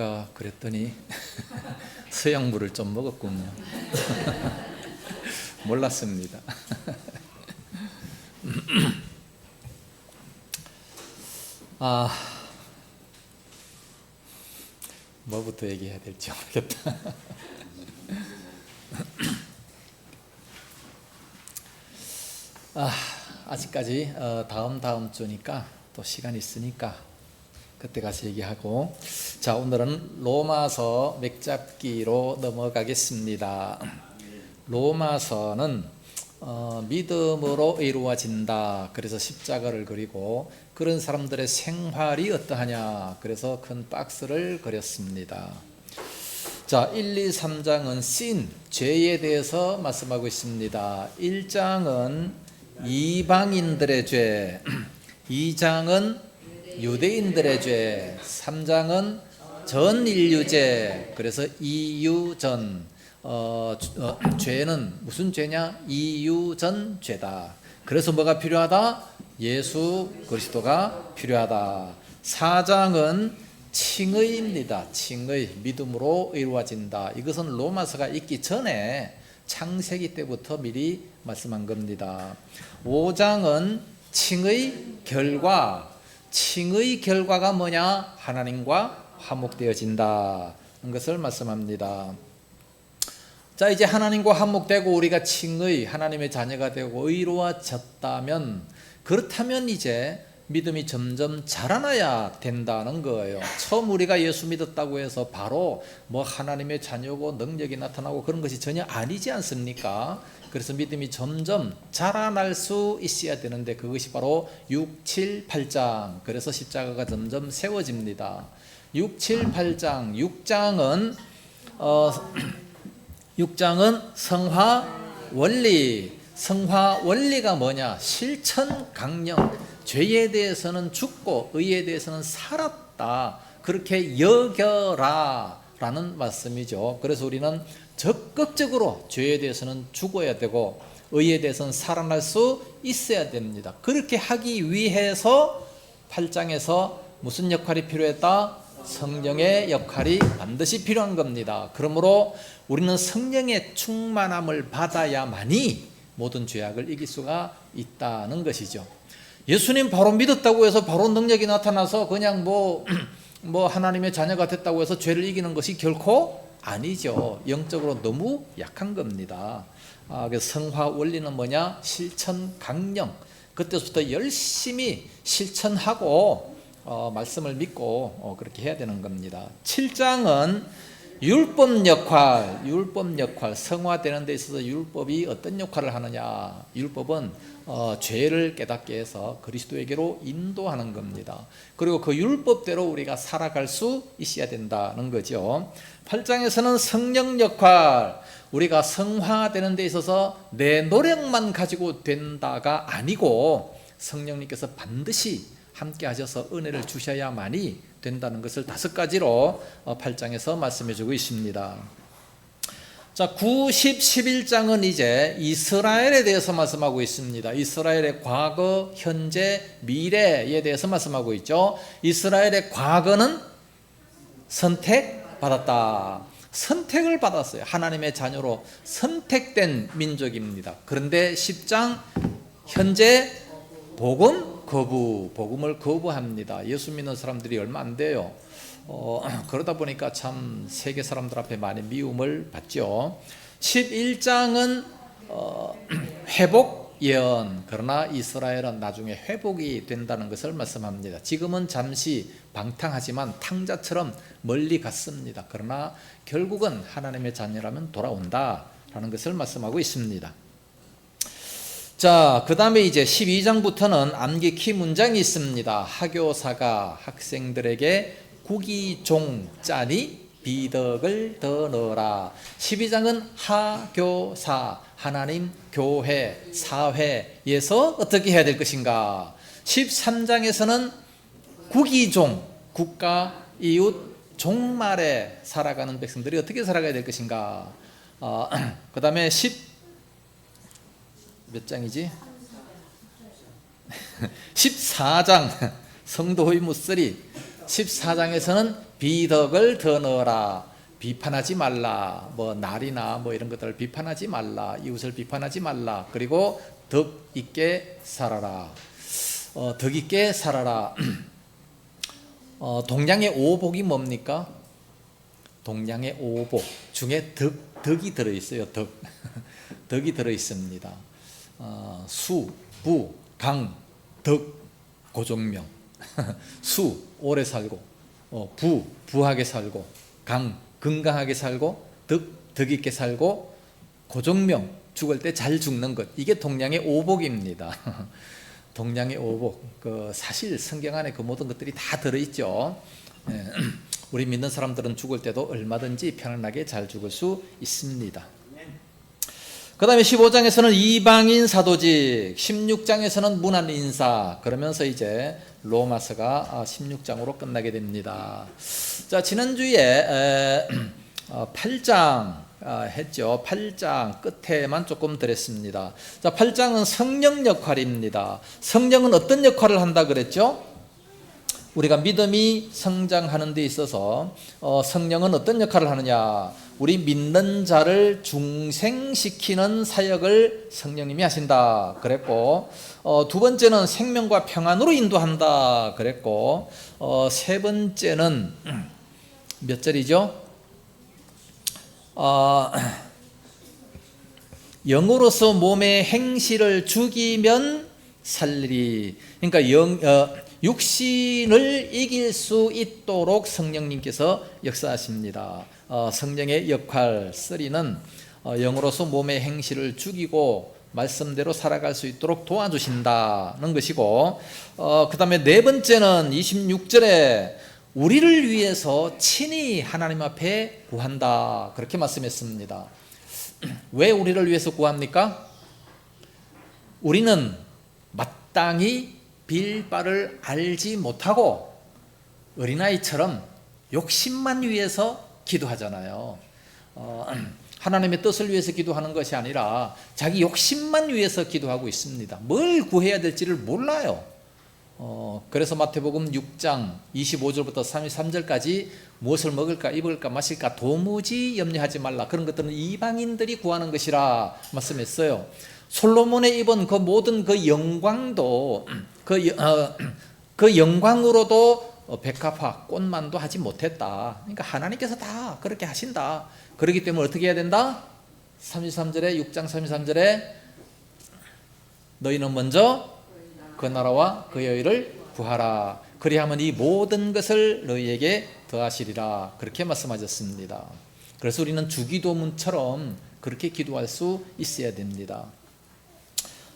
먹을까 그랬더니 서양물을 좀 먹었군요. 몰랐습니다. 뭐부터 얘기해야 될지 모르겠다. 아직까지 다음 주니까 또 시간 있으니까 그때 가서 얘기하고, 자, 오늘은 로마서 맥잡기로 넘어가겠습니다. 로마서는 믿음으로 이루어진다. 그래서 십자가를 그리고 그런 사람들의 생활이 어떠하냐. 그래서 큰 박스를 그렸습니다. 자, 1, 2, 3장은 sin, 죄에 대해서 말씀하고 있습니다. 1장은 이방인들의 죄, 2장은 유대인들의 죄, 3장은 전 인류죄. 그래서 이유전, 죄는 무슨 죄냐? 이유전 죄다. 그래서 뭐가 필요하다? 예수 그리스도가 필요하다. 4장은 칭의입니다. 칭의, 믿음으로 이루어진다. 이것은 로마서가 있기 전에 창세기 때부터 미리 말씀한 겁니다. 5장은 칭의 결과, 칭의 결과가 뭐냐? 하나님과 화목되어진다 는 것을 말씀합니다. 자, 이제 하나님과 화목되고 우리가 칭의, 하나님의 자녀가 되고 의로워졌다면, 그렇다면 이제 믿음이 점점 자라나야 된다는 거예요. 처음 우리가 예수 믿었다고 해서 바로 뭐 하나님의 자녀고 능력이 나타나고 그런 것이 전혀 아니지 않습니까? 그래서 믿음이 점점 자라날 수 있어야 되는데, 그것이 바로 6, 7, 8장. 그래서 십자가가 점점 세워집니다. 6, 7, 8장. 6장은 성화 원리. 성화 원리가 뭐냐? 실천 강령. 죄에 대해서는 죽고 의에 대해서는 살았다. 그렇게 여겨라 라는 말씀이죠. 그래서 우리는 적극적으로 죄에 대해서는 죽어야 되고 의에 대해서는 살아날 수 있어야 됩니다. 그렇게 하기 위해서 8장에서 무슨 역할이 필요했다? 성령의 역할이 반드시 필요한 겁니다. 그러므로 우리는 성령의 충만함을 받아야만이 모든 죄악을 이길 수가 있다는 것이죠. 예수님 바로 믿었다고 해서 바로 능력이 나타나서 그냥 뭐 하나님의 자녀가 됐다고 해서 죄를 이기는 것이 결코 아니죠. 영적으로 너무 약한 겁니다. 그래서 성화 원리는 뭐냐? 실천 강령. 그때부터 열심히 실천하고 말씀을 믿고 그렇게 해야 되는 겁니다. 7장은 율법 역할, 성화되는 데 있어서 율법이 어떤 역할을 하느냐. 율법은 죄를 깨닫게 해서 그리스도에게로 인도하는 겁니다. 그리고 그 율법대로 우리가 살아갈 수 있어야 된다는 거죠. 8장에서는 성령 역할, 우리가 성화되는 데 있어서 내 노력만 가지고 된다가 아니고 성령님께서 반드시 함께 하셔서 은혜를 주셔야만이 된다는 것을 5가지로 8장에서 말씀해 주고 있습니다. 자, 9, 10, 11장은 이제 이스라엘에 대해서 말씀하고 있습니다. 이스라엘의 과거, 현재, 미래에 대해서 말씀하고 있죠. 이스라엘의 과거는 선택받았다. 선택을 받았어요. 하나님의 자녀로 선택된 민족입니다. 그런데 10장 현재 복음 거부, 복음을 거부합니다. 예수 믿는 사람들이 얼마 안 돼요. 그러다 보니까 참 세계 사람들 앞에 많이 미움을 받죠. 11장은 회복 예언. 그러나 이스라엘은 나중에 회복이 된다는 것을 말씀합니다. 지금은 잠시 방탕하지만 탕자처럼 멀리 갔습니다. 그러나 결국은 하나님의 자녀라면 돌아온다라는 것을 말씀하고 있습니다. 자, 그 다음에 이제 12장부터는 암기 키 문장이 있습니다. 하교사가 학생들에게 구기종 짜니 비덕을 더 넣어라. 12장은 하교사, 하나님, 교회, 사회에서 어떻게 해야 될 것인가. 13장에서는 구기종, 국가, 이웃, 종말에 살아가는 백성들이 어떻게 살아가야 될 것인가. 그 다음에 몇 장이지? 14장 성도 의무 3. 14장에서는 비덕을 더 넣어라. 비판하지 말라. 뭐 날이나 뭐 이런 것들을 비판하지 말라. 이웃을 비판하지 말라. 그리고 덕 있게 살아라. 덕 있게 살아라. 동양의 오복이 뭡니까? 동양의 오복 중에 덕이 들어있어요. 덕이 들어있습니다. 수, 부, 강, 덕, 고종명. 수, 오래 살고, 부, 부하게 살고, 강, 건강하게 살고, 덕 있게 살고, 고종명, 죽을 때 잘 죽는 것. 이게 동양의 오복입니다. 동양의 오복. 사실 성경 안에 그 모든 것들이 다 들어있죠. 우리 믿는 사람들은 죽을 때도 얼마든지 편안하게 잘 죽을 수 있습니다. 그 다음에 15장에서는 이방인 사도직, 16장에서는 문안 인사, 그러면서 이제 로마서가 16장으로 끝나게 됩니다. 자, 지난주에 8장 했죠. 8장 끝에만 조금 드렸습니다. 자, 8장은 성령 역할입니다. 성령은 어떤 역할을 한다 그랬죠? 우리가 믿음이 성장하는 데 있어서 성령은 어떤 역할을 하느냐? 우리 믿는 자를 중생시키는 사역을 성령님이 하신다 그랬고, 두 번째는 생명과 평안으로 인도한다 그랬고, 세 번째는 몇 절이죠? 영으로서 몸의 행실을 죽이면 살리리. 그러니까 육신을 이길 수 있도록 성령님께서 역사하십니다. 성령의 역할 3는 영으로서 몸의 행실을 죽이고 말씀대로 살아갈 수 있도록 도와주신다는 것이고, 그 다음에 네 번째는 26절에 우리를 위해서 친히 하나님 앞에 구한다 그렇게 말씀했습니다. 왜 우리를 위해서 구합니까? 우리는 마땅히 빌 바를 알지 못하고 어린아이처럼 욕심만 위해서 기도하잖아요. 하나님의 뜻을 위해서 기도하는 것이 아니라 자기 욕심만 위해서 기도하고 있습니다. 뭘 구해야 될지를 몰라요. 그래서 마태복음 6장 25절부터 33절까지 무엇을 먹을까 입을까 마실까 도무지 염려하지 말라. 그런 것들은 이방인들이 구하는 것이라 말씀했어요. 솔로몬의 입은 그 모든 그 영광도 그 영광으로도 백합화 꽃만도 하지 못했다. 그러니까 하나님께서 다 그렇게 하신다. 그렇기 때문에 어떻게 해야 된다? 33절에 6장 33절에 너희는 먼저 그 나라와 그 의를 구하라. 그리하면 이 모든 것을 너희에게 더하시리라. 그렇게 말씀하셨습니다. 그래서 우리는 주기도문처럼 그렇게 기도할 수 있어야 됩니다.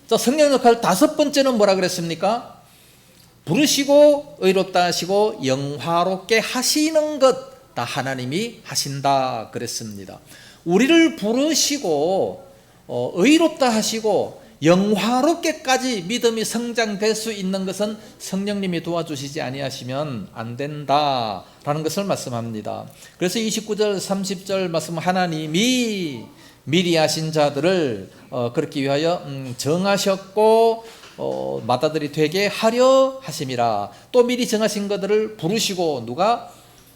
자, 성령 역할 다섯 번째는 뭐라 그랬습니까? 부르시고 의롭다 하시고 영화롭게 하시는 것 다 하나님이 하신다 그랬습니다. 우리를 부르시고 의롭다 하시고 영화롭게까지 믿음이 성장될 수 있는 것은 성령님이 도와주시지 아니하시면 안 된다라는 것을 말씀합니다. 그래서 29절 30절 말씀, 하나님이 미리 하신 자들을 그렇게 위하여 정하셨고 마다들이 되게 하려 하심이라. 또 미리 정하신 것들을 부르시고, 누가?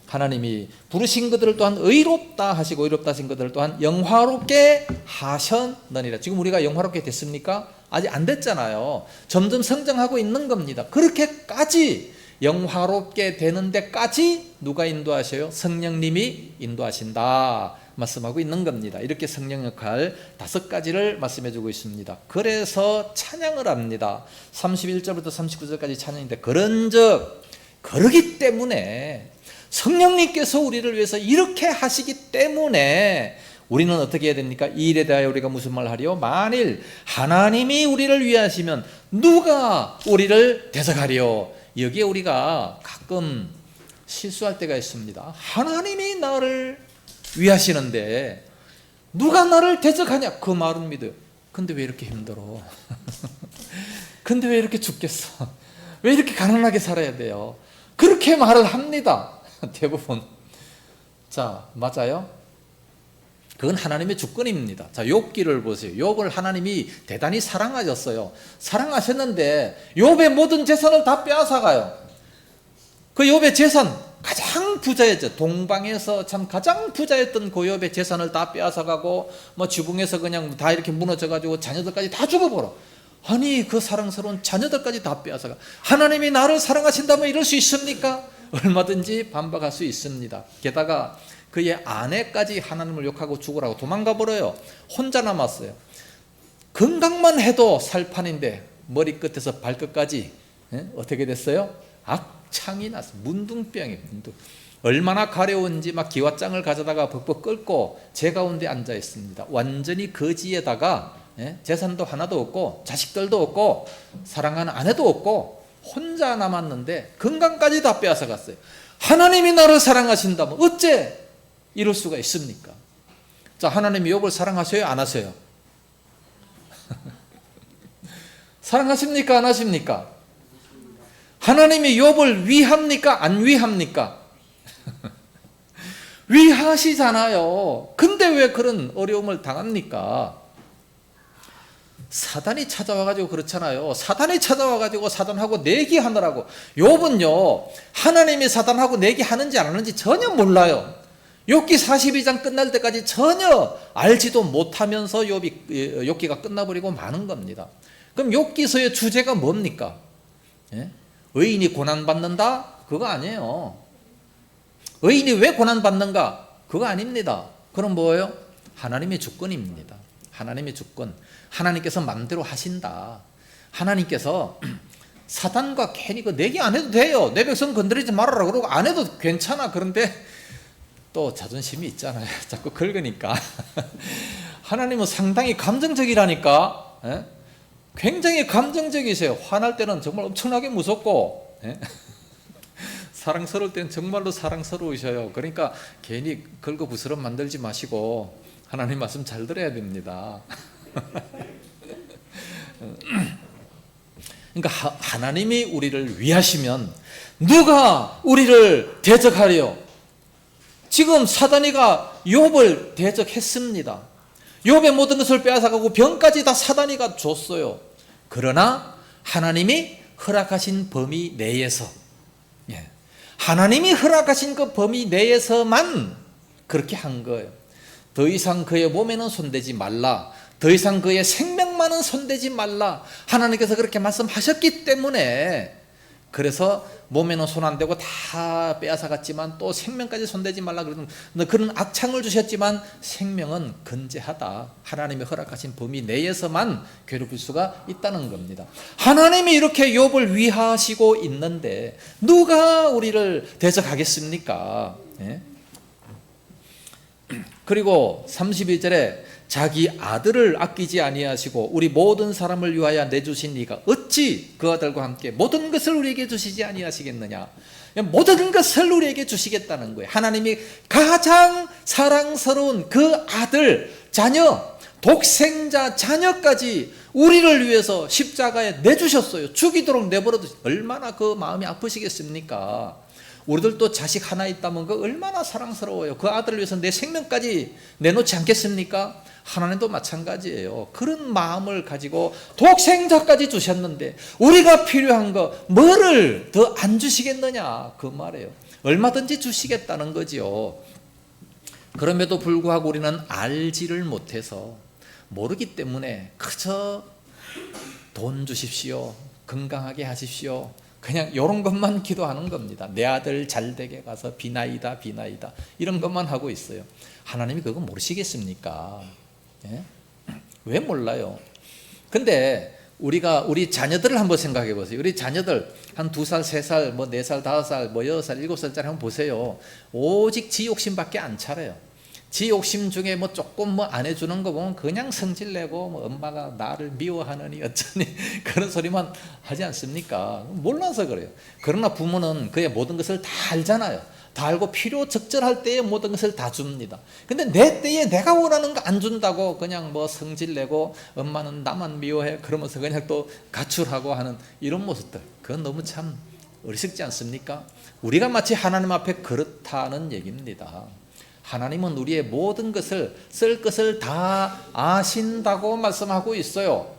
하나님이 부르신 것들을 또한 의롭다 하시고 의롭다 하신 것들을 또한 영화롭게 하셨느니라. 지금 우리가 영화롭게 됐습니까? 아직 안 됐잖아요. 점점 성장하고 있는 겁니다. 그렇게까지 영화롭게 되는 데까지 누가 인도하셔요? 성령님이 인도하신다 말씀하고 있는 겁니다. 이렇게 성령 역할 5가지를 말씀해 주고 있습니다. 그래서 찬양을 합니다. 31절부터 39절까지 찬양인데, 그런즉 그러기 때문에 성령님께서 우리를 위해서 이렇게 하시기 때문에 우리는 어떻게 해야 됩니까? 이 일에 대하여 우리가 무슨 말 하리요? 만일 하나님이 우리를 위하시면 누가 우리를 대적하리요? 여기에 우리가 가끔 실수할 때가 있습니다. 하나님이 나를 위하시는데 누가 나를 대적하냐? 그 말은 믿어요. 근데 왜 이렇게 힘들어? 근데 왜 이렇게 죽겠어? 왜 이렇게 가난하게 살아야 돼요? 그렇게 말을 합니다. 대부분. 자, 맞아요? 그건 하나님의 주권입니다. 자, 욥기를 보세요. 욥을 하나님이 대단히 사랑하셨어요. 사랑하셨는데 욥의 모든 재산을 다 빼앗아가요. 그 욥의 재산 가장 부자였죠. 동방에서 참 가장 부자였던 그 욥의 재산을 다 빼앗아가고 뭐 지붕에서 그냥 다 이렇게 무너져가지고 자녀들까지 다 죽어버려. 아니 그 사랑스러운 자녀들까지 다 빼앗아가. 하나님이 나를 사랑하신다면 이럴 수 있습니까? 얼마든지 반박할 수 있습니다. 게다가 그의 아내까지 하나님을 욕하고 죽으라고 도망가 버려요. 혼자 남았어요. 건강만 해도 살판인데 머리끝에서 발끝까지 어떻게 됐어요? 악창이 났어. 문둥병이에요. 얼마나 가려운지 막 기왓장을 가져다가 벅벅 끓고 제 가운데 앉아 있습니다. 완전히 거지에다가 재산도 하나도 없고 자식들도 없고 사랑하는 아내도 없고 혼자 남았는데 건강까지 다 빼앗아 갔어요. 하나님이 나를 사랑하신다면 어째 이럴 수가 있습니까? 자, 하나님이 욥을 사랑하셔요? 안 하셔요? 사랑하십니까? 안 하십니까? 하나님이 욥을 위합니까? 안 위합니까? 위하시잖아요. 근데 왜 그런 어려움을 당합니까? 사단이 찾아와가지고 그렇잖아요. 사단이 찾아와가지고 사단하고 내기하느라고. 욥은요 하나님이 사단하고 내기하는지 안 하는지 전혀 몰라요. 욥기 42장 끝날 때까지 전혀 알지도 못하면서 욥기가 끝나버리고 마는 겁니다. 그럼 욥기서의 주제가 뭡니까? 의인이 고난받는다? 그거 아니에요. 의인이 왜 고난받는가? 그거 아닙니다. 그럼 뭐예요? 하나님의 주권입니다. 하나님의 주권. 하나님께서 마음대로 하신다. 하나님께서 사단과 괜히 그 내기 안 해도 돼요. 내 백성 건드리지 말아라 그러고 안 해도 괜찮아. 그런데 또 자존심이 있잖아요. 자꾸 긁으니까. 하나님은 상당히 감정적이라니까. 굉장히 감정적이세요. 화날 때는 정말 엄청나게 무섭고 사랑스러울 때는 정말로 사랑스러우셔요. 그러니까 괜히 긁어부스럼 만들지 마시고 하나님 말씀 잘 들어야 됩니다. 그러니까 하나님이 우리를 위하시면 누가 우리를 대적하려? 지금 사단이가 욥을 대적했습니다. 욥의 모든 것을 빼앗아가고 병까지 다 사단이가 줬어요. 그러나 하나님이 허락하신 범위 내에서, 하나님이 허락하신 그 범위 내에서만 그렇게 한 거예요. 더 이상 그의 몸에는 손대지 말라. 더 이상 그의 생명만은 손대지 말라. 하나님께서 그렇게 말씀하셨기 때문에, 그래서 몸에는 손 안 대고 다 빼앗아갔지만 또 생명까지 손대지 말라 그런 악창을 주셨지만 생명은 건재하다. 하나님이 허락하신 범위 내에서만 괴롭힐 수가 있다는 겁니다. 하나님이 이렇게 욥을 위하시고 있는데 누가 우리를 대적하겠습니까? 그리고 32절에 자기 아들을 아끼지 아니하시고 우리 모든 사람을 위하여 내주신 이가 어찌 그 아들과 함께 모든 것을 우리에게 주시지 아니하시겠느냐. 모든 것을 우리에게 주시겠다는 거예요. 하나님이 가장 사랑스러운 그 아들, 자녀, 독생자 자녀까지 우리를 위해서 십자가에 내주셨어요. 죽이도록 내버려도 얼마나 그 마음이 아프시겠습니까? 우리들도 자식 하나 있다면 그 얼마나 사랑스러워요. 그 아들을 위해서 내 생명까지 내놓지 않겠습니까? 하나님도 마찬가지예요. 그런 마음을 가지고 독생자까지 주셨는데 우리가 필요한 거 뭐를 더 안 주시겠느냐 그 말이에요. 얼마든지 주시겠다는 거지요. 그럼에도 불구하고 우리는 알지를 못해서 모르기 때문에 그저 돈 주십시오, 건강하게 하십시오, 그냥 이런 것만 기도하는 겁니다. 내 아들 잘되게 가서 비나이다 비나이다 이런 것만 하고 있어요. 하나님이 그거 모르시겠습니까? 왜 몰라요? 근데 우리 자녀들을 한번 생각해 보세요. 우리 자녀들 한 2살, 3살, 뭐 4살, 5살, 뭐 6살, 7살짜리 한번 보세요. 오직 지 욕심밖에 안 차려요. 지 욕심 중에 뭐 조금 뭐 안 해주는 거 보면 그냥 성질내고 뭐 엄마가 나를 미워하느니 어쩌니 그런 소리만 하지 않습니까? 몰라서 그래요. 그러나 부모는 그의 모든 것을 다 알잖아요. 다 알고 필요 적절할 때에 모든 것을 다 줍니다. 근데 내 때에 내가 원하는 거 안 준다고 그냥 뭐 성질내고 엄마는 나만 미워해 그러면서 그냥 또 가출하고 하는 이런 모습들, 그건 너무 참 어리석지 않습니까? 우리가 마치 하나님 앞에 그렇다는 얘기입니다. 하나님은 우리의 모든 것을 쓸 것을 다 아신다고 말씀하고 있어요.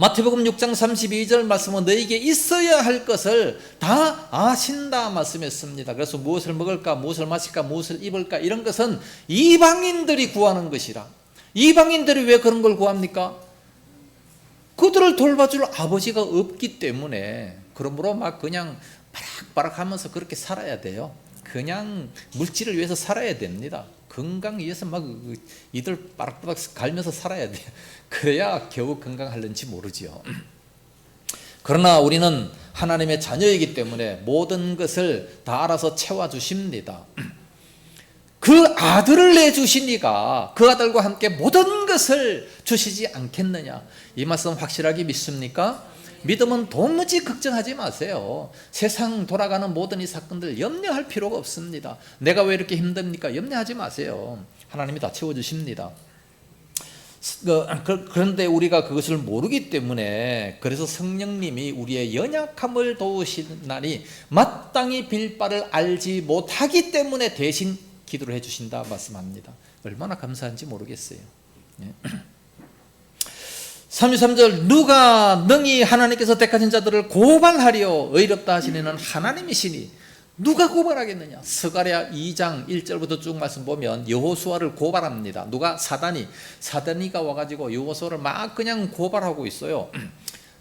마태복음 6장 32절 말씀은 너에게 있어야 할 것을 다 아신다 말씀했습니다. 그래서 무엇을 먹을까, 무엇을 마실까, 무엇을 입을까 이런 것은 이방인들이 구하는 것이라. 이방인들이 왜 그런 걸 구합니까? 그들을 돌봐줄 아버지가 없기 때문에. 그러므로 막 그냥 바락바락하면서 그렇게 살아야 돼요. 그냥 물질을 위해서 살아야 됩니다. 건강 위해서 막 이들 바락바락 갈면서 살아야 돼요. 그래야 겨우 건강할는지 모르지요. 그러나 우리는 하나님의 자녀이기 때문에 모든 것을 다 알아서 채워주십니다. 그 아들을 내주시니까 그 아들과 함께 모든 것을 주시지 않겠느냐. 이 말씀 확실하게 믿습니까? 믿으면 도무지 걱정하지 마세요. 세상 돌아가는 모든 이 사건들 염려할 필요가 없습니다. 내가 왜 이렇게 힘듭니까? 염려하지 마세요. 하나님이 다 채워주십니다. 그런데 우리가 그것을 모르기 때문에, 그래서 성령님이 우리의 연약함을 도우시나니 마땅히 빌 바를 알지 못하기 때문에 대신 기도를 해주신다 말씀합니다. 얼마나 감사한지 모르겠어요. 33절 누가 능히 하나님께서 택하신 자들을 고발하려 의롭다 하시는 하나님이시니 누가 고발하겠느냐. 스가랴 2장 1절부터 쭉 말씀 보면 여호수아를 고발합니다. 누가? 사단이가 와가지고 여호수아를 막 그냥 고발하고 있어요.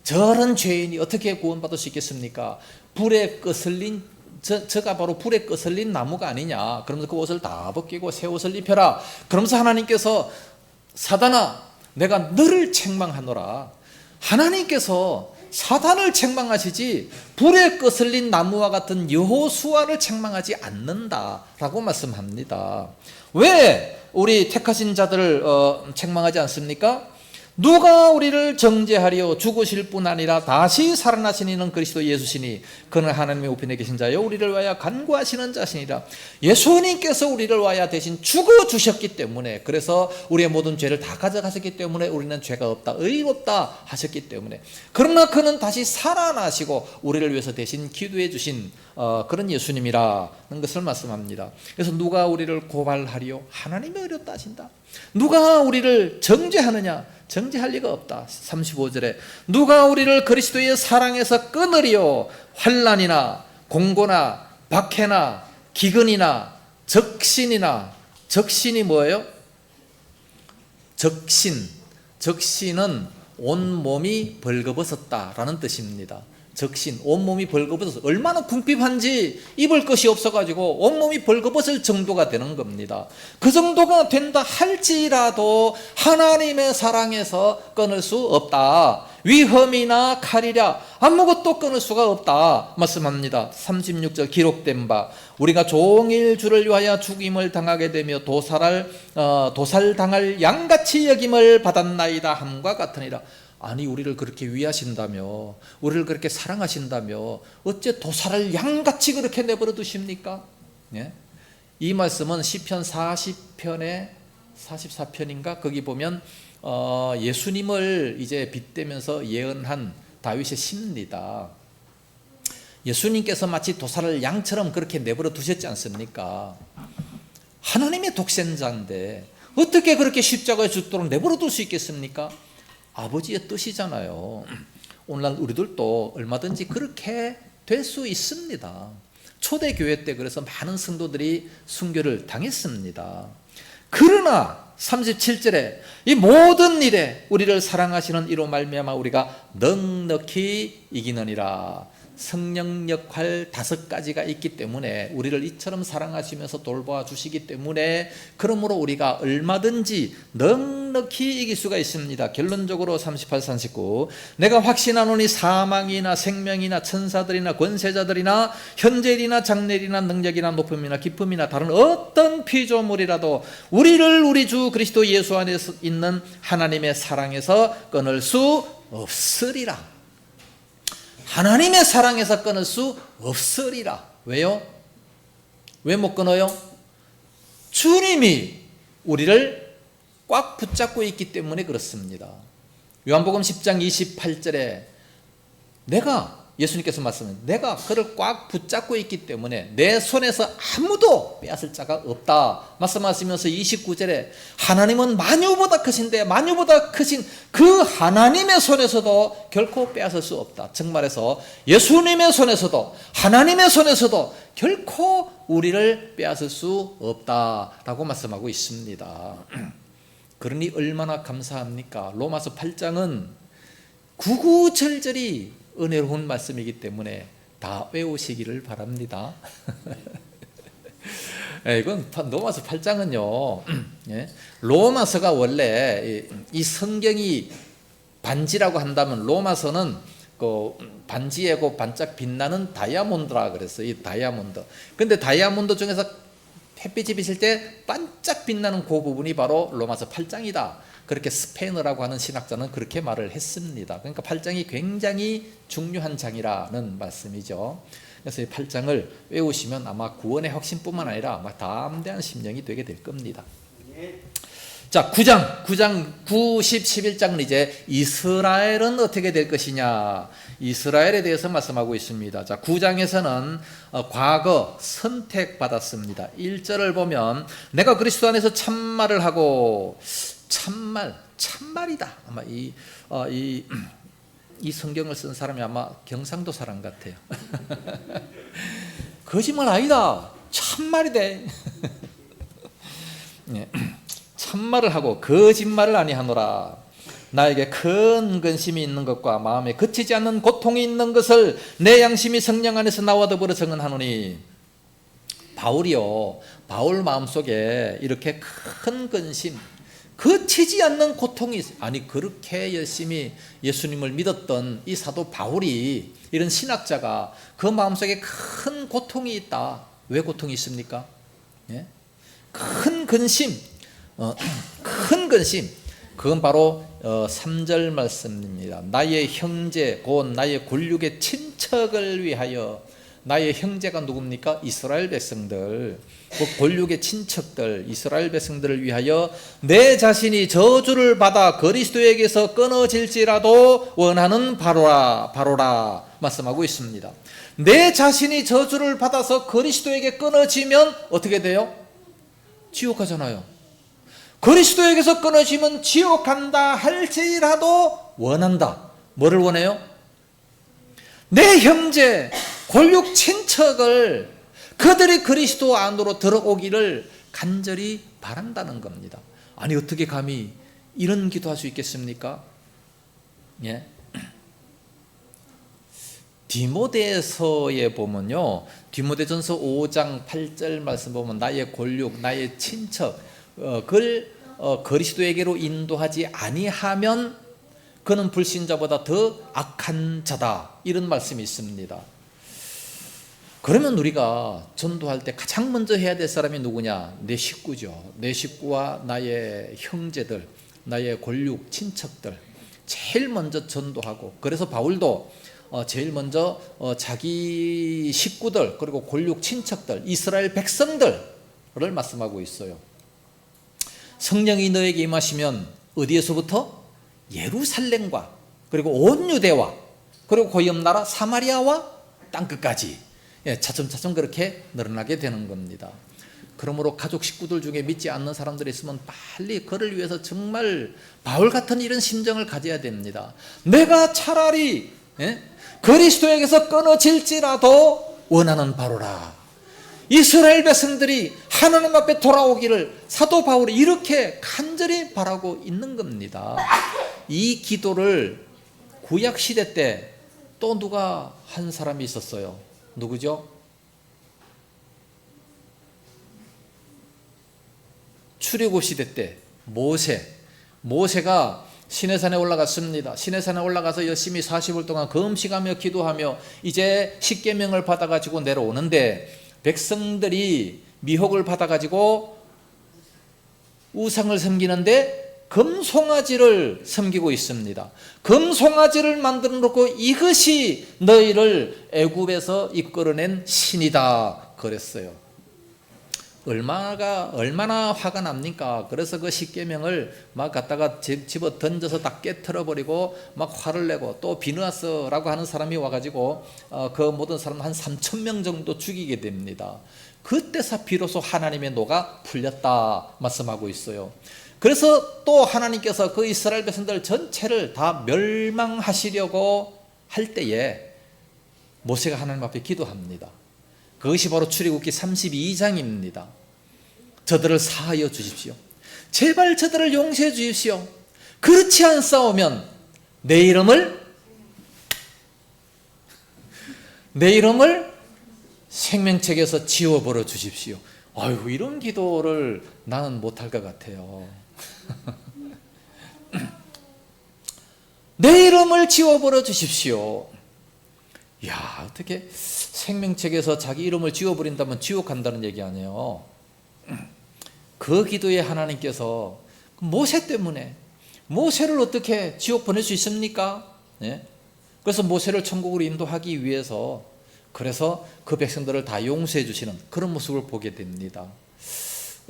저런 죄인이 어떻게 구원받을 수 있겠습니까? 불에 거슬린 저가 바로 불에 거슬린 나무가 아니냐. 그러면서 그 옷을 다 벗기고 새 옷을 입혀라. 그러면서 하나님께서 사단아 내가 너를 책망하노라. 하나님께서 사단을 책망하시지 불에 거슬린 나무와 같은 여호수아를 책망하지 않는다라고 말씀합니다. 왜 우리 택하신 자들을 책망하지 않습니까? 누가 우리를 정죄하려 죽으실 뿐 아니라 다시 살아나신 이는 그리스도 예수시니 그는 하나님의 우편에 계신 자요 우리를 위하여 간구하시는 자시니라. 예수님께서 우리를 위하여 대신 죽어주셨기 때문에, 그래서 우리의 모든 죄를 다 가져가셨기 때문에 우리는 죄가 없다, 의롭다 하셨기 때문에, 그러나 그는 다시 살아나시고 우리를 위해서 대신 기도해 주신 그런 예수님이라는 것을 말씀합니다. 그래서 누가 우리를 고발하리요? 하나님이 의롭다 하신다. 누가 우리를 정죄하느냐? 정죄할 리가 없다. 35절에 누가 우리를 그리스도의 사랑에서 끊으리요? 환난이나 공고나 박해나 기근이나 적신이나. 적신이 뭐예요? 적신은 온몸이 벌거벗었다라는 뜻입니다. 적신, 온몸이 벌거벗어서 얼마나 궁핍한지 입을 것이 없어가지고 온몸이 벌거벗을 정도가 되는 겁니다. 그 정도가 된다 할지라도 하나님의 사랑에서 끊을 수 없다. 위험이나 칼이랴 아무것도 끊을 수가 없다 말씀합니다. 36절 기록된 바 우리가 종일 주를 위하여 죽임을 당하게 되며 도살당할 양같이 여김을 받았나이다 함과 같으니라. 아니 우리를 그렇게 위하신다며, 우리를 그렇게 사랑하신다며 어째 도살을 양같이 그렇게 내버려 두십니까? 예? 이 말씀은 시편 40편의 44편인가 거기 보면 예수님을 이제 빗대면서 예언한 다윗의 시입니다. 예수님께서 마치 도살을 양처럼 그렇게 내버려 두셨지 않습니까? 하나님의 독생자인데 어떻게 그렇게 십자가에 죽도록 내버려 둘 수 있겠습니까? 아버지의 뜻이잖아요. 오늘날 우리들도 얼마든지 그렇게 될 수 있습니다. 초대교회 때 그래서 많은 성도들이 순교를 당했습니다. 그러나 37절에 이 모든 일에 우리를 사랑하시는 이로 말미암아 우리가 넉넉히 이기느니라. 성령 역할 5가지가 있기 때문에 우리를 이처럼 사랑하시면서 돌보아 주시기 때문에, 그러므로 우리가 얼마든지 넉넉히 이길 수가 있습니다. 결론적으로 38, 39 내가 확신하노니 사망이나 생명이나 천사들이나 권세자들이나 현재일이나 장래일이나 능력이나 높음이나 기쁨이나 다른 어떤 피조물이라도 우리를 우리 주 그리스도 예수 안에서 있는 하나님의 사랑에서 끊을 수 없으리라. 하나님의 사랑에서 끊을 수 없으리라. 왜요? 왜 못 끊어요? 주님이 우리를 꽉 붙잡고 있기 때문에 그렇습니다. 요한복음 10장 28절에 내가 예수님께서 말씀하신 내가 그를 꽉 붙잡고 있기 때문에 내 손에서 아무도 빼앗을 자가 없다 말씀하시면서 29절에 하나님은 만유보다 크신데 만유보다 크신 그 하나님의 손에서도 결코 빼앗을 수 없다. 즉 말해서 예수님의 손에서도 하나님의 손에서도 결코 우리를 빼앗을 수 없다라고 말씀하고 있습니다. 그러니 얼마나 감사합니까? 로마서 8장은 구구절절이 은혜로운 말씀이기 때문에 다 외우시기를 바랍니다. 이건 로마서 8장은요. 로마서가 원래 이 성경이 반지라고 한다면 로마서는 그 반지에고 반짝 빛나는 다이아몬드라 그랬어요. 이 다이아몬드. 근데 다이아몬드 중에서 햇빛이 비칠 때 반짝 빛나는 그 부분이 바로 로마서 8장이다. 그렇게 스페인어라고 하는 신학자는 그렇게 말을 했습니다. 그러니까 8장이 굉장히 중요한 장이라는 말씀이죠. 그래서 이 8장을 외우시면 아마 구원의 확신뿐만 아니라 아마 담대한 심령이 되게 될 겁니다. 자, 9장 9, 10, 11장은 이제 이스라엘은 어떻게 될 것이냐, 이스라엘에 대해서 말씀하고 있습니다. 자, 9장에서는 과거 선택받았습니다. 1절을 보면 내가 그리스도 안에서 참말을 하고, 참말이다. 아마 이 성경을 쓴 사람이 아마 경상도 사람 같아요. 거짓말 아니다. 참말이다. 참말을 하고 거짓말을 아니하노라. 나에게 큰 근심이 있는 것과 마음에 그치지 않는 고통이 있는 것을 내 양심이 성령 안에서 나와 더불어 증언하노니. 바울이요, 바울 마음속에 이렇게 큰 근심, 그치지 않는 고통이, 아니 그렇게 열심히 예수님을 믿었던 이 사도 바울이, 이런 신학자가 그 마음속에 큰 고통이 있다. 왜 고통이 있습니까? 큰 근심, 큰 근심, 그건 바로 3절 말씀입니다. 나의 형제 곧 나의 곤륙의 친척을 위하여. 나의 형제가 누굽니까? 이스라엘 백성들, 곤륙의 친척들, 이스라엘 백성들을 위하여 내 자신이 저주를 받아 그리스도에게서 끊어질지라도 원하는 바로라 말씀하고 있습니다. 내 자신이 저주를 받아서 그리스도에게 끊어지면 어떻게 돼요? 지옥 가잖아요. 그리스도에게서 끊어지면 지옥 간다 할지라도 원한다. 뭐를 원해요? 내 형제 곤륙 친척을, 그들이 그리스도 안으로 들어오기를 간절히 바란다는 겁니다. 아니 어떻게 감히 이런 기도할 수 있겠습니까? 디모데서에 보면요, 디모데전서 5장 8절 말씀 보면 나의 곤륙, 나의 친척, 그를 그리스도에게로 인도하지 아니하면 그는 불신자보다 더 악한 자다, 이런 말씀이 있습니다. 그러면 우리가 전도할 때 가장 먼저 해야 될 사람이 누구냐? 내 식구죠. 내 식구와 나의 형제들, 나의 곤륙 친척들 제일 먼저 전도하고, 그래서 바울도 제일 먼저 자기 식구들, 그리고 곤륙 친척들, 이스라엘 백성들을 말씀하고 있어요. 성령이 너에게 임하시면 어디에서부터? 예루살렘과 그리고 온 유대와 그리고 그 옆나라 사마리아와 땅끝까지 차츰차츰 그렇게 늘어나게 되는 겁니다. 그러므로 가족 식구들 중에 믿지 않는 사람들이 있으면 빨리 그를 위해서 정말 바울 같은 이런 심정을 가져야 됩니다. 내가 차라리 그리스도에게서 끊어질지라도 원하는 바로라. 이스라엘 백성들이 하나님 앞에 돌아오기를 사도 바울이 이렇게 간절히 바라고 있는 겁니다. 이 기도를 구약 시대 때 또 누가 한 사람이 있었어요. 누구죠? 출애굽 시대 때 모세가 시내산에 올라갔습니다. 시내산에 올라가서 열심히 40일 동안 금식하며 기도하며 이제 십계명을 받아가지고 내려오는데, 백성들이 미혹을 받아가지고 우상을 섬기는데 금송아지를 섬기고 있습니다. 금송아지를 만들어 놓고 이것이 너희를 애굽에서 이끌어낸 신이다 그랬어요. 얼마나 화가 납니까? 그래서 그 십계명을 막 갖다가 집어 던져서 다 깨트려 버리고 막 화를 내고, 또 비느하스라고 하는 사람이 와가지고 그 모든 사람 한 3,000명 정도 죽이게 됩니다. 그때서 비로소 하나님의 노가 풀렸다 말씀하고 있어요. 그래서 또 하나님께서 그 이스라엘 백성들 전체를 다 멸망하시려고 할 때에 모세가 하나님 앞에 기도합니다. 그것이 바로 출애굽기 32장입니다. 저들을 사하여 주십시오. 제발 저들을 용서해 주십시오. 그렇지 않사오면 내 이름을 생명책에서 지워버려 주십시오. 아유, 이런 기도를 나는 못할 것 같아요. 내 이름을 지워버려 주십시오. 야, 어떻게 생명책에서 자기 이름을 지워버린다면 지옥 간다는 얘기 아니에요. 그 기도에 하나님께서 모세 때문에, 모세를 어떻게 지옥 보낼 수 있습니까? 네? 그래서 모세를 천국으로 인도하기 위해서, 그래서 그 백성들을 다 용서해 주시는 그런 모습을 보게 됩니다.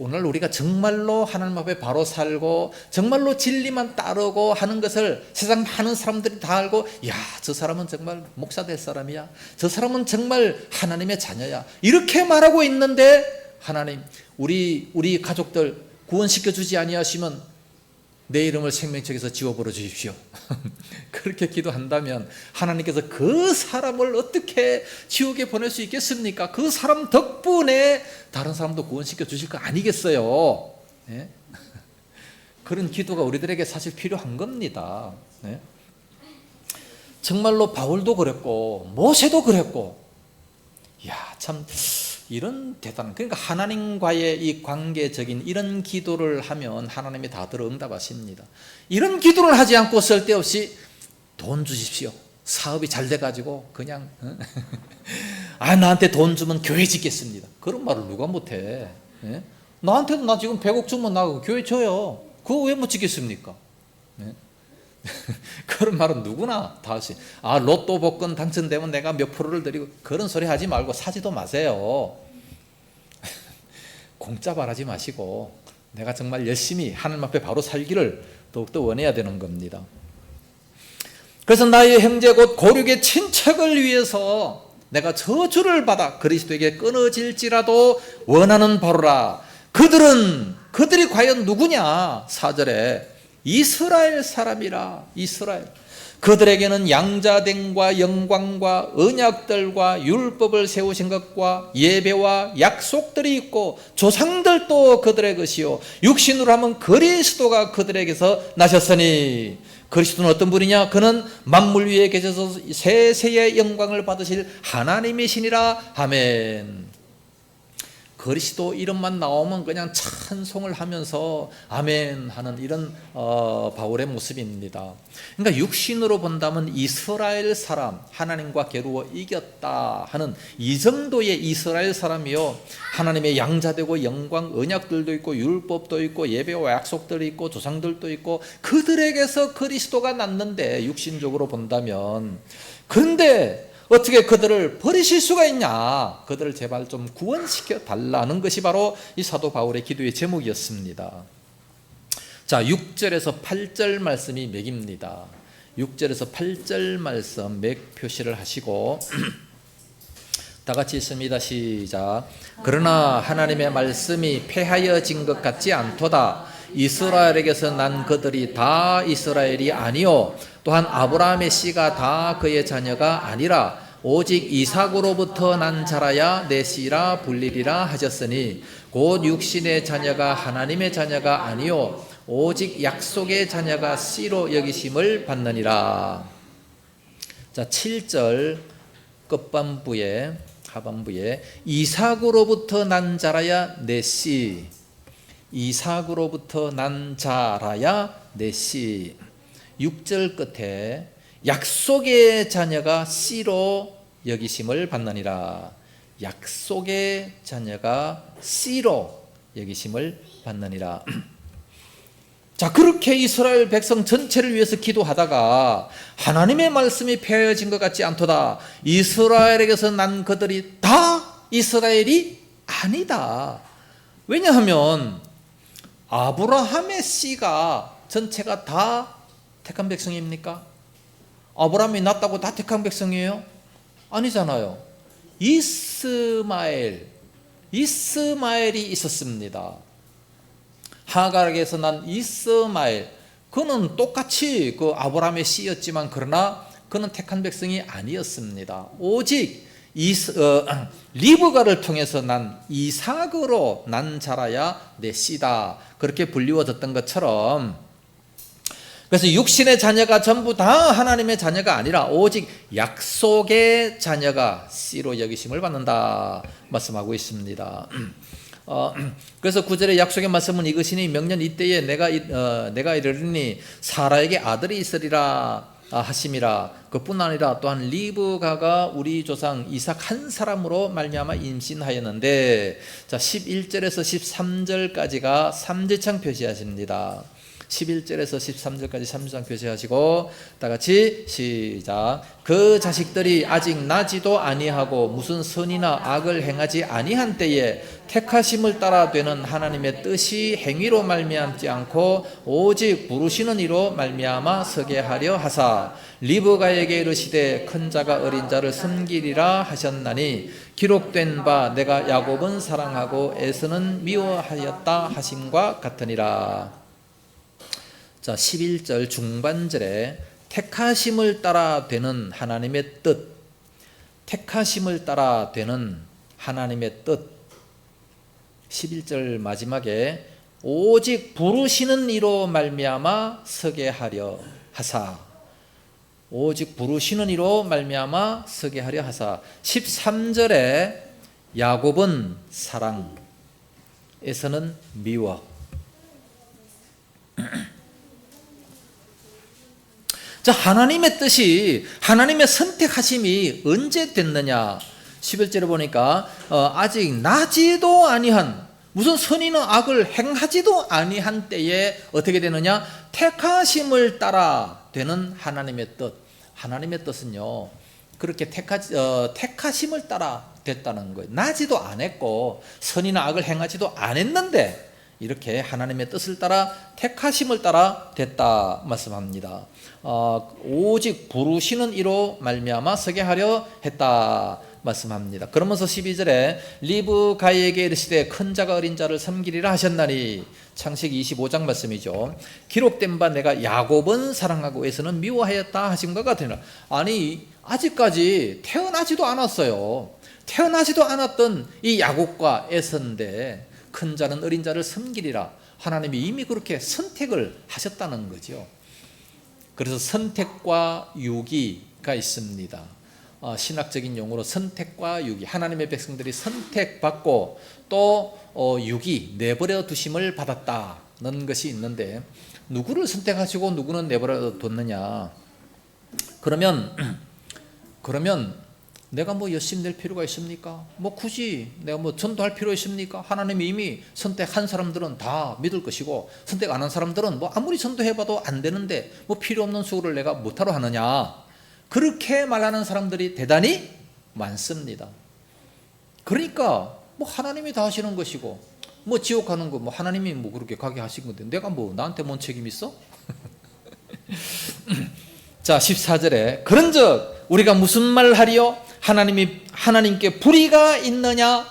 오늘 우리가 정말로 하나님 앞에 바로 살고 정말로 진리만 따르고 하는 것을 세상 많은 사람들이 다 알고, 야, 저 사람은 정말 목사 될 사람이야, 저 사람은 정말 하나님의 자녀야, 이렇게 말하고 있는데 하나님, 우리 가족들 구원시켜 주지 아니하시면 내 이름을 생명책에서 지워버려 주십시오. 그렇게 기도한다면 하나님께서 그 사람을 어떻게 지옥에 보낼 수 있겠습니까? 그 사람 덕분에 다른 사람도 구원시켜 주실 거 아니겠어요? 네? 그런 기도가 우리들에게 사실 필요한 겁니다. 네? 정말로 바울도 그랬고 모세도 그랬고, 야, 참 이런 대단한, 그러니까 하나님과의 이 관계적인 이런 기도를 하면 하나님이 다 들어 응답하십니다. 이런 기도를 하지 않고 쓸데없이 돈 주십시오, 사업이 잘 돼가지고 그냥 나한테 돈 주면 교회 짓겠습니다, 그런 말을 누가 못해? 예? 나한테도 나 지금 100억 주면 나 교회 줘요. 그거 왜 못 짓겠습니까? 예? 그런 말은 누구나 다 하시. 로또 복권 당첨되면 내가 몇 프로를 드리고, 그런 소리 하지 말고 사지도 마세요. 공짜 바라지 마시고 내가 정말 열심히 하나님 앞에 바로 살기를 더욱더 원해야 되는 겁니다. 그래서 나의 형제 곧 고륙의 친척을 위해서 내가 저주를 받아 그리스도에게 끊어질지라도 원하는 바로라. 그들이 과연 누구냐? 4절에 이스라엘 사람이라. 이스라엘, 그들에게는 양자됨과 영광과 언약들과 율법을 세우신 것과 예배와 약속들이 있고 조상들도 그들의 것이요 육신으로 하면 그리스도가 그들에게서 나셨으니, 그리스도는 어떤 분이냐? 그는 만물 위에 계셔서 세세의 영광을 받으실 하나님이시니라. 아멘. 그리스도 이름만 나오면 그냥 찬송을 하면서 아멘 하는 이런 바울의 모습입니다. 그러니까 육신으로 본다면 이스라엘 사람, 하나님과 겨루어 이겼다 하는 이 정도의 이스라엘 사람이요, 하나님의 양자되고 영광, 언약들도 있고 율법도 있고 예배와 약속들이 있고 조상들도 있고 그들에게서 그리스도가 났는데, 육신적으로 본다면. 그런데 어떻게 그들을 버리실 수가 있냐? 그들을 제발 좀 구원시켜 달라는 것이 바로 이 사도 바울의 기도의 제목이었습니다. 자, 6절에서 8절 말씀이 맥입니다. 6절에서 8절 말씀 맥 표시를 하시고 다 같이 있습니다. 시작. 그러나 하나님의 말씀이 폐하여진 것 같지 않도다. 이스라엘에게서 난 그들이 다 이스라엘이 아니요 또한 아브라함의 씨가 다 그의 자녀가 아니라 오직 이삭으로부터 난 자라야 내 씨라 불리리라 하셨으니, 곧 육신의 자녀가 하나님의 자녀가 아니요 오직 약속의 자녀가 씨로 여기심을 받느니라. 자, 7절 끝반부에 하반부에 이삭으로부터 난 자라야 내 씨, 이삭으로부터 난 자라야 내 씨. 6절 끝에 약속의 자녀가 씨로 여기심을 받느니라. 약속의 자녀가 씨로 여기심을 받느니라. 자, 그렇게 이스라엘 백성 전체를 위해서 기도하다가 하나님의 말씀이 폐하여진 것 같지 않도다. 이스라엘에게서 난 그들이 다 이스라엘이 아니다. 왜냐하면 아브라함의 씨가 전체가 다 택한 백성입니까? 아브라함이 낳았다고 다 택한 백성이에요? 아니잖아요. 이스마엘이 있었습니다. 하갈에게서 난 이스마엘, 그는 똑같이 그 아브라함의 씨였지만 그러나 그는 택한 백성이 아니었습니다. 오직 리브가를 통해서 난 이삭으로 난 자라야 내 씨다, 그렇게 불리워졌던 것처럼, 그래서 육신의 자녀가 전부 다 하나님의 자녀가 아니라 오직 약속의 자녀가 씨로 여기심을 받는다 말씀하고 있습니다. 그래서 9절의 약속의 말씀은 이것이니 명년 이때에 내가 이르리니 사라에게 아들이 있으리라 하심이라. 그뿐 아니라 또한 리브가가 우리 조상 이삭 한 사람으로 말미암아 임신하였는데, 자 11절에서 13절까지가 삼지창 표시하십니다. 11절에서 13절까지 삼지창 표시하시고 다 같이 시작. 그 자식들이 아직 나지도 아니하고 무슨 선이나 악을 행하지 아니한 때에 택하심을 따라 되는 하나님의 뜻이 행위로 말미암지 않고 오직 부르시는 이로 말미암아 서게 하려 하사 리브가에게 이르시되 큰 자가 어린 자를 섬기리라 하셨나니 기록된 바 내가 야곱은 사랑하고 에서는 미워하였다 하심과 같으니라. 자 11절 중반절에 택하심을 따라 되는 하나님의 뜻, 택하심을 따라 되는 하나님의 뜻, 11절 마지막에 오직 부르시는 이로 말미암아 서게 하려 하사, 오직 부르시는 이로 말미암아 서게 하려 하사. 13절에 야곱은 사랑, 에서는 미워. 자, 하나님의 뜻이, 하나님의 선택하심이 언제 됐느냐? 11절에 보니까 아직 나지도 아니한, 무슨 선이나 악을 행하지도 아니한 때에 어떻게 되느냐? 택하심을 따라 되는 하나님의 뜻. 하나님의 뜻은요, 그렇게 택하심을 따라 됐다는 거예요. 나지도 않았고 선이나 악을 행하지도 않았는데 이렇게 하나님의 뜻을 따라 택하심을 따라 됐다 말씀합니다. 오직 부르시는 이로 말미암아 서게 하려 했다 말씀합니다. 그러면서 12절에 리브가에게 이르시되 큰 자가 어린 자를 섬기리라 하셨나니, 창세기 25장 말씀이죠. 기록된 바 내가 야곱은 사랑하고 에서는 미워하였다 하신과 같으니라. 아니 아직까지 태어나지도 않았어요. 태어나지도 않았던 이 야곱과 에서인데 큰 자는 어린 자를 섬기리라. 하나님이 이미 그렇게 선택을 하셨다는 거죠. 그래서 선택과 유기가 있습니다. 신학적인 용어로 선택과 유기, 하나님의 백성들이 선택받고 또 유기, 내버려 두심을 받았다는 것이 있는데, 누구를 선택하시고 누구는 내버려 뒀느냐? 그러면 내가 뭐 열심히 낼 필요가 있습니까? 뭐 굳이 내가 뭐 전도할 필요 있습니까? 하나님이 이미 선택한 사람들은 다 믿을 것이고 선택 안 한 사람들은 뭐 아무리 전도해봐도 안 되는데 뭐 필요 없는 수고를 내가 못하러 하느냐? 그렇게 말하는 사람들이 대단히 많습니다. 그러니까 뭐 하나님이 다 하시는 것이고 뭐 지옥 가는 거 뭐 하나님이 뭐 그렇게 가게 하신 건데 내가 뭐 나한테 뭔 책임 있어? 자 14절에 그런즉 우리가 무슨 말을 하리요? 하나님께 불의가 있느냐?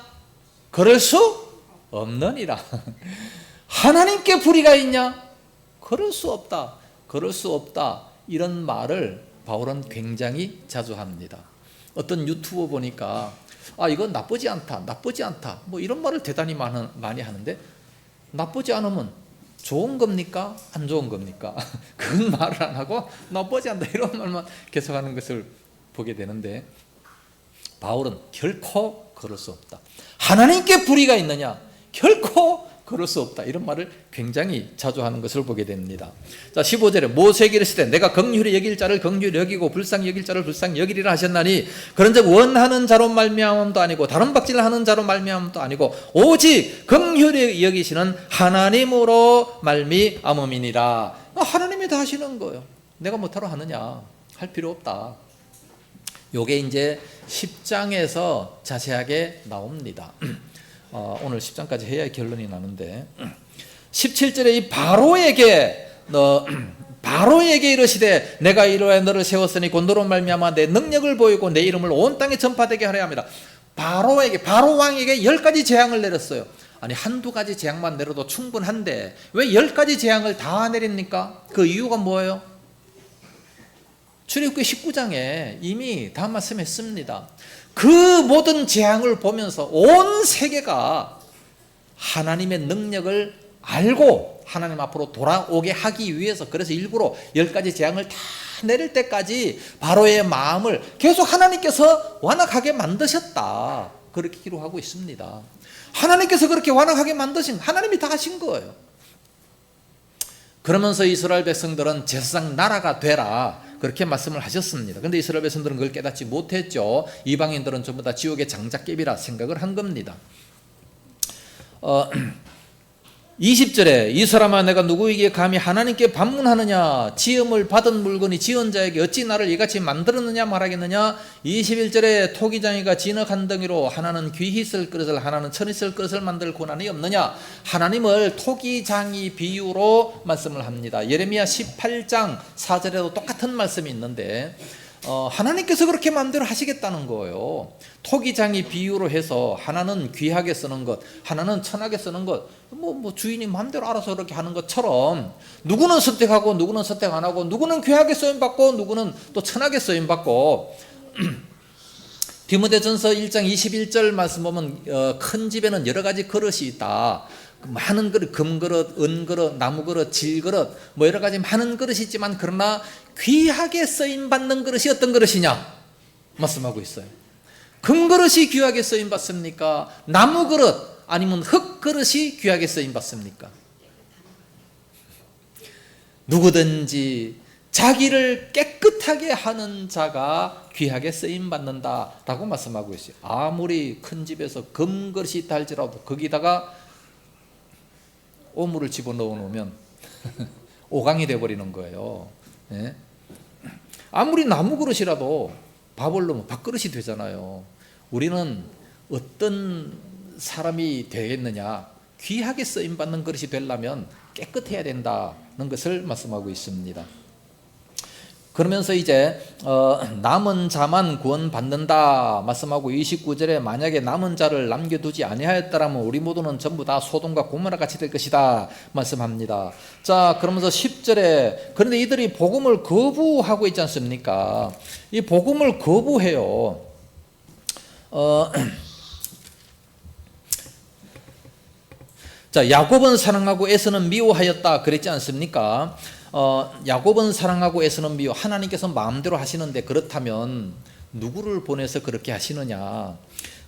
그럴 수 없느니라. 하나님께 불의가 있냐? 그럴 수 없다. 그럴 수 없다. 이런 말을 바울은 굉장히 자주 합니다. 어떤 유튜버 보니까 이건 나쁘지 않다. 나쁘지 않다. 뭐 이런 말을 대단히 많이 하는데, 나쁘지 않으면 좋은 겁니까? 안 좋은 겁니까? 그건 말을 안 하고 나쁘지 않다 이런 말만 계속하는 것을 보게 되는데, 바울은 결코 그럴 수 없다. 하나님께 불의가 있느냐? 결코 그럴 수 없다. 이런 말을 굉장히 자주 하는 것을 보게 됩니다. 자 15절에 모세에게 이르시되 내가 긍휼히 여길 자를 긍휼히 여기고 불쌍히 여길 자를 불쌍히 여기리라 하셨나니, 그런즉 원하는 자로 말미암음도 아니고 다른 박질하는 자로 말미암음도 아니고 오직 긍휼히 여기시는 하나님으로 말미암음이니라. 하나님이 다 하시는 거예요. 내가 못하러 하느냐? 할 필요 없다. 요게 이제 10장에서 자세하게 나옵니다. 오늘 10장까지 해야 결론이 나는데 17절에 이 바로에게 이르시되 내가 이로하여 너를 세웠으니 곧 너로 말미암아 내 능력을 보이고 내 이름을 온 땅에 전파되게 하려 합니다. 바로 왕에게 10가지 재앙을 내렸어요. 아니 한두 가지 재앙만 내려도 충분한데 왜 10가지 재앙을 다 내립니까? 그 이유가 뭐예요? 출애굽기 19장에 이미 다 말씀했습니다. 그 모든 재앙을 보면서 온 세계가 하나님의 능력을 알고 하나님 앞으로 돌아오게 하기 위해서, 그래서 일부러 10가지 재앙을 다 내릴 때까지 바로의 마음을 계속 하나님께서 완악하게 만드셨다, 그렇게 기록하고 있습니다. 하나님께서 그렇게 완악하게 만드신, 하나님이 다 하신 거예요. 그러면서 이스라엘 백성들은 제사장 나라가 되라, 그렇게 말씀을 하셨습니다. 그런데 이스라엘 백성들은 그걸 깨닫지 못했죠. 이방인들은 전부 다 지옥의 장작개비라 생각을 한 겁니다. 20절에 이 사람아 내가 누구에게 감히 하나님께 반문하느냐, 지음을 받은 물건이 지은 자에게 어찌 나를 이같이 만들었느냐 말하겠느냐. 21절에 토기장이가 진흙 한 덩이로 하나는 귀히 쓸 그릇을 하나는 천이 쓸 그릇을 만들 고난이 없느냐. 하나님을 토기장이 비유로 말씀을 합니다. 예레미야 18장 4절에도 똑같은 말씀이 있는데 하나님께서 그렇게 마음대로 하시겠다는 거예요. 토기장이 비유로 해서 하나는 귀하게 쓰는 것, 하나는 천하게 쓰는 것, 뭐 주인이 마음대로 알아서 그렇게 하는 것처럼 누구는 선택하고 누구는 선택 안 하고, 누구는 귀하게 쓰임받고 누구는 또 천하게 쓰임받고. 디모데전서 1장 21절 말씀 보면 큰 집에는 여러 가지 그릇이 있다. 많은 그릇, 금그릇, 은그릇, 나무그릇, 질그릇, 뭐 여러 가지 많은 그릇이 있지만 그러나 귀하게 쓰임받는 그릇이 어떤 그릇이냐 말씀하고 있어요. 금그릇이 귀하게 쓰임받습니까? 나무그릇 아니면 흙그릇이 귀하게 쓰임받습니까? 누구든지 자기를 깨끗하게 하는 자가 귀하게 쓰임받는다라고 말씀하고 있어요. 아무리 큰 집에서 금그릇이 있다 할지라도 거기다가 오물을 집어넣어 놓으면 오강이 되어버리는 거예요. 예? 아무리 나무 그릇이라도 밥을 넣으면 밥그릇이 되잖아요. 우리는 어떤 사람이 되겠느냐, 귀하게 쓰임받는 그릇이 되려면 깨끗해야 된다는 것을 말씀하고 있습니다. 그러면서 이제 남은 자만 구원받는다 말씀하고 29절에 만약에 남은 자를 남겨두지 아니하였더라면 우리 모두는 전부 다 소돔과 고모라 같이 될 것이다 말씀합니다. 자, 그러면서 10절에 그런데 이들이 복음을 거부하고 있지 않습니까? 이 복음을 거부해요. 자, 야곱은 사랑하고 에서는 미워하였다 그랬지 않습니까? 야곱은 사랑하고 에서는 미워. 하나님께서 마음대로 하시는데 그렇다면 누구를 보내서 그렇게 하시느냐.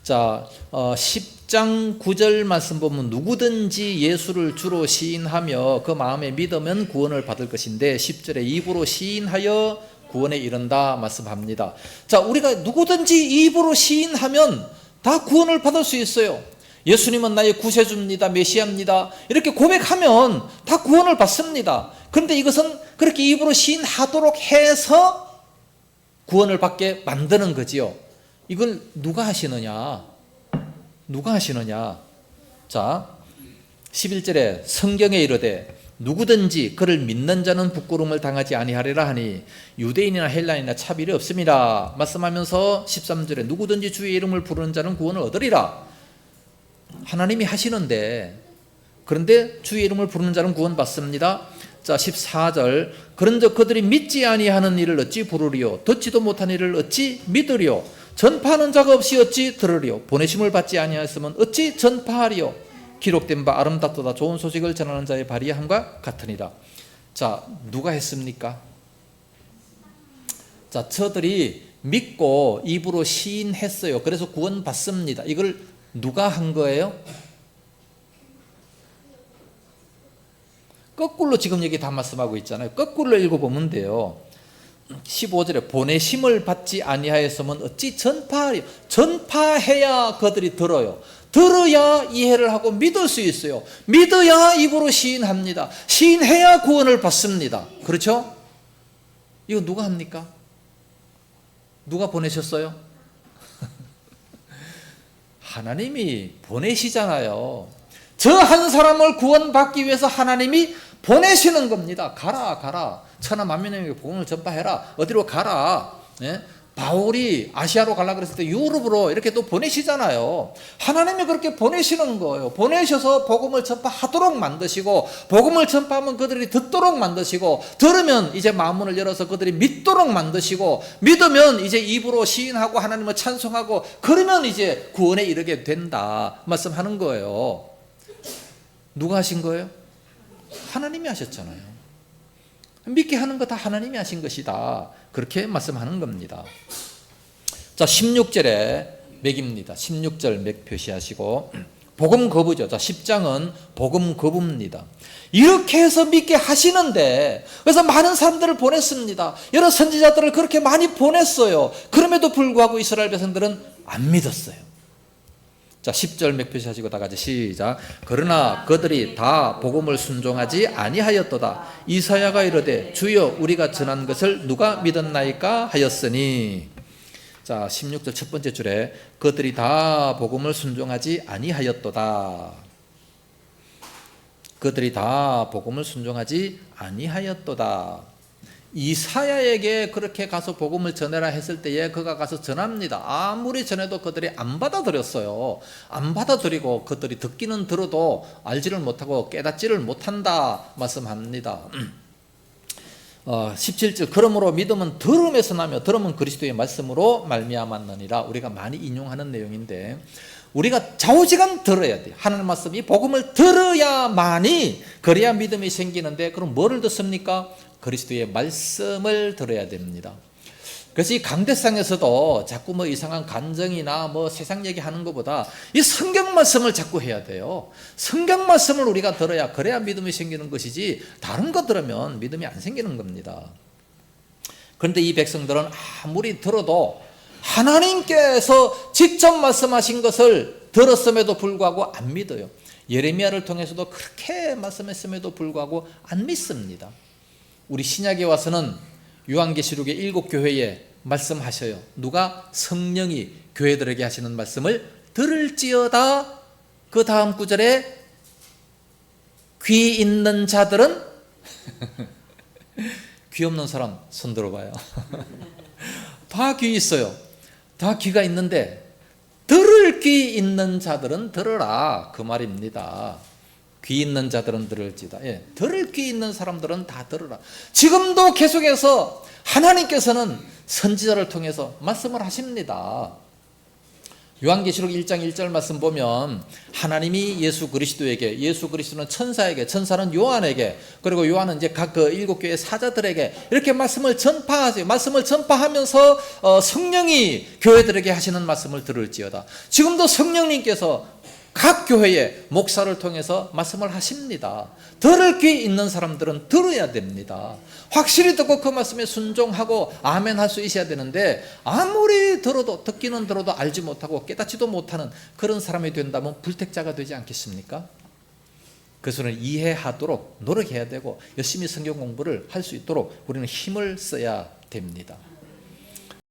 자, 10장 9절 말씀 보면 누구든지 예수를 주로 시인하며 그 마음에 믿으면 구원을 받을 것인데 10절에 입으로 시인하여 구원에 이른다 말씀합니다. 자, 우리가 누구든지 입으로 시인하면 다 구원을 받을 수 있어요. 예수님은 나의 구세주입니다, 메시아입니다, 이렇게 고백하면 다 구원을 받습니다. 그런데 이것은 그렇게 입으로 시인하도록 해서 구원을 받게 만드는 거지요. 이걸 누가 하시느냐? 누가 하시느냐? 자, 11절에 성경에 이르되 누구든지 그를 믿는 자는 부끄러움을 당하지 아니하리라 하니 유대인이나 헬라인이나 차별이 없습니다 말씀하면서 13절에 누구든지 주의 이름을 부르는 자는 구원을 얻으리라. 하나님이 하시는데, 그런데 주의 이름을 부르는 자는 구원받습니다. 자, 14절 그런즉 그들이 믿지 아니하는 일을 어찌 부르리요, 듣지도 못한 일을 어찌 믿으리요, 전파하는 자가 없이 어찌 들으리요, 보내심을 받지 아니하였으면 어찌 전파하리요, 기록된 바 아름답도다 좋은 소식을 전하는 자의 발이함과 같으니라. 자, 누가 했습니까? 자, 저들이 믿고 입으로 시인했어요. 그래서 구원받습니다. 이걸 누가 한 거예요? 거꾸로 지금 여기 다 말씀하고 있잖아요. 거꾸로 읽어보면 돼요. 15절에 보내심을 받지 아니하였으면 어찌 전파하리요. 전파해야 그들이 들어요. 들어야 이해를 하고 믿을 수 있어요. 믿어야 입으로 시인합니다. 시인해야 구원을 받습니다. 그렇죠? 이거 누가 합니까? 누가 보내셨어요? 하나님이 보내시잖아요. 저 한 사람을 구원받기 위해서 하나님이 보내시는 겁니다. 가라. 천하 만민에게 복음을 전파해라. 어디로 가라. 예? 바울이 아시아로 가려고 그랬을 때 유럽으로 이렇게 또 보내시잖아요. 하나님이 그렇게 보내시는 거예요. 보내셔서 복음을 전파하도록 만드시고, 복음을 전파하면 그들이 듣도록 만드시고, 들으면 이제 마음문을 열어서 그들이 믿도록 만드시고, 믿으면 이제 입으로 시인하고 하나님을 찬송하고, 그러면 이제 구원에 이르게 된다 말씀하는 거예요. 누가 하신 거예요? 하나님이 하셨잖아요. 믿게 하는 거 다 하나님이 하신 것이다, 그렇게 말씀하는 겁니다. 자, 16절에 맥입니다. 16절 맥 표시하시고, 복음 거부죠. 자, 10장은 복음 거부입니다. 이렇게 해서 믿게 하시는데, 그래서 많은 사람들을 보냈습니다. 여러 선지자들을 그렇게 많이 보냈어요. 그럼에도 불구하고 이스라엘 백성들은 안 믿었어요. 자, 10절 맥 표시하시고 다 같이 시작. 그러나 그들이 다 복음을 순종하지 아니하였도다. 이사야가 이르되 주여 우리가 전한 것을 누가 믿었나이까 하였으니. 자, 16절 첫 번째 줄에 그들이 다 복음을 순종하지 아니하였도다. 그들이 다 복음을 순종하지 아니하였도다. 이사야에게 그렇게 가서 복음을 전해라 했을 때에 그가 가서 전합니다. 아무리 전해도 그들이 안 받아들였어요. 안 받아들이고 그들이 듣기는 들어도 알지를 못하고 깨닫지를 못한다 말씀합니다. 17절 그러므로 믿음은 들음에서 나며 들음은 그리스도의 말씀으로 말미암았느니라. 우리가 많이 인용하는 내용인데, 우리가 좌우지간 들어야 돼요. 하나님 말씀, 이 복음을 들어야만이, 그래야 믿음이 생기는데, 그럼 뭐를 듣습니까? 그리스도의 말씀을 들어야 됩니다. 그래서 이 강대상에서도 자꾸 뭐 이상한 간증이나 뭐 세상 얘기하는 것보다 이 성경 말씀을 자꾸 해야 돼요. 성경 말씀을 우리가 들어야, 그래야 믿음이 생기는 것이지, 다른 거 들으면 믿음이 안 생기는 겁니다. 그런데 이 백성들은 아무리 들어도 하나님께서 직접 말씀하신 것을 들었음에도 불구하고 안 믿어요. 예레미야를 통해서도 그렇게 말씀했음에도 불구하고 안 믿습니다. 우리 신약에 와서는 요한계시록의 7교회에 말씀하셔요. 누가? 성령이 교회들에게 하시는 말씀을 들을지어다. 그 다음 구절에 귀 있는 자들은 귀 없는 사람 손 들어봐요. 다 귀 있어요. 다 귀가 있는데 들을 귀 있는 자들은 들으라, 그 말입니다. 귀 있는 자들은 들을지다. 예, 들을 귀 있는 사람들은 다 들으라. 지금도 계속해서 하나님께서는 선지자를 통해서 말씀을 하십니다. 요한계시록 1장 1절 말씀 보면 하나님이 예수 그리스도에게, 예수 그리스도는 천사에게, 천사는 요한에게, 그리고 요한은 이제 각 그 7교회 사자들에게 이렇게 말씀을 전파하세요. 말씀을 전파하면서 성령이 교회들에게 하시는 말씀을 들을지어다. 지금도 성령님께서 각 교회의 목사를 통해서 말씀을 하십니다. 들을 귀 있는 사람들은 들어야 됩니다. 확실히 듣고 그 말씀에 순종하고 아멘 할 수 있어야 되는데, 아무리 들어도, 듣기는 들어도 알지 못하고 깨닫지도 못하는 그런 사람이 된다면 불택자가 되지 않겠습니까? 그것을 이해하도록 노력해야 되고, 열심히 성경 공부를 할 수 있도록 우리는 힘을 써야 됩니다.